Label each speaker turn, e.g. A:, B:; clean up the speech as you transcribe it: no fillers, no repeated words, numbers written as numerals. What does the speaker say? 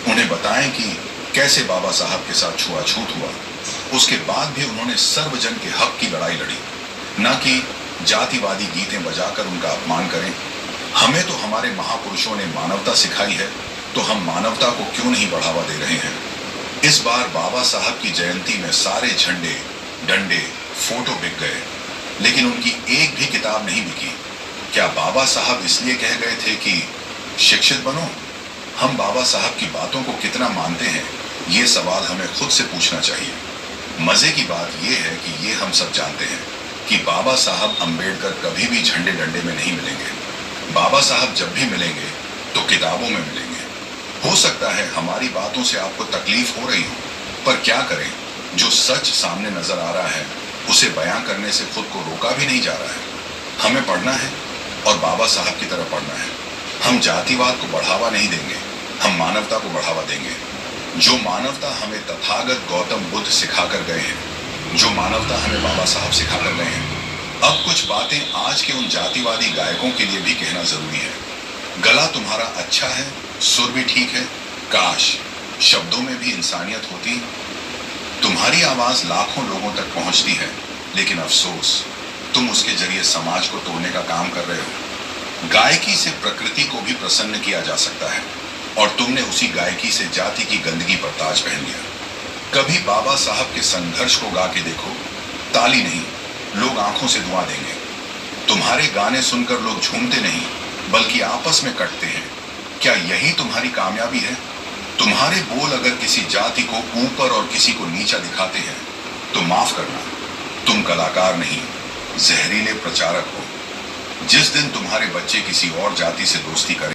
A: उन्हें बताएं कि कैसे बाबा साहब के साथ छुआछूत हुआ। उसके बाद भी उन्होंने सर्वजन के हक की लड़ाई लड़ी, न कि जातिवादी गीतें बजाकर उनका अपमान करें। हमें तो हमारे महापुरुषों ने मानवता सिखाई है, तो हम मानवता को क्यों नहीं बढ़ावा दे रहे हैं। इस बार बाबा साहब की जयंती में सारे झंडे, डंडे, फोटो बिक गए, लेकिन उनकी एक भी किताब नहीं बिकी। क्या बाबा साहब इसलिए कह गए थे कि शिक्षित बनो? हम बाबा साहब की बातों को कितना मानते हैं, ये सवाल हमें खुद से पूछना चाहिए। मजे की बात यह है कि ये हम सब जानते हैं कि बाबा साहब अंबेडकर कभी भी झंडे डंडे में नहीं मिलेंगे। बाबा साहब जब भी मिलेंगे तो किताबों में मिलेंगे। हो सकता है हमारी बातों से आपको तकलीफ हो रही हो, पर क्या करें, जो सच सामने नजर आ रहा है उसे बयां करने से खुद को रोका भी नहीं जा रहा है। हमें पढ़ना है और बाबा साहब की तरह पढ़ना है। हम जातिवाद को बढ़ावा नहीं देंगे, हम मानवता को बढ़ावा देंगे। जो मानवता हमें तथागत गौतम बुद्ध सिखाकर गए हैं, जो मानवता हमें बाबा साहब सिखाकर गए हैं, अब कुछ बातें आज के उन जातिवादी गायकों के लिए भी कहना जरूरी है। गला तुम्हारा अच्छा है, सुर भी ठीक है, काश शब्दों में भी इंसानियत होती। तुम्हारी आवाज लाखों लोगों तक पहुंचती है, लेकिन अफसोस तुम उसके जरिए समाज को तोड़ने का काम कर रहे हो। गायकी से प्रकृति को भी प्रसन्न किया जा सकता है, और तुमने उसी गायकी से जाति की गंदगी पर ताज पहन लिया। कभी बाबा साहब के संघर्ष को गा के देखो, ताली नहीं, लोग आंखों से दुआ देंगे। तुम्हारे गाने सुनकर लोग झूमते नहीं, बल्कि आपस में कटते हैं। क्या यही तुम्हारी कामयाबी है? तुम्हारे बोल अगर किसी जाति को ऊपर और किसी को नीचा दिखाते हैं, तो माफ करना, तुम कलाकार नहीं, जहरीले प्रचारक हो। जिस दिन तुम्हारे बच्चे किसी और जाति से दोस्ती करें,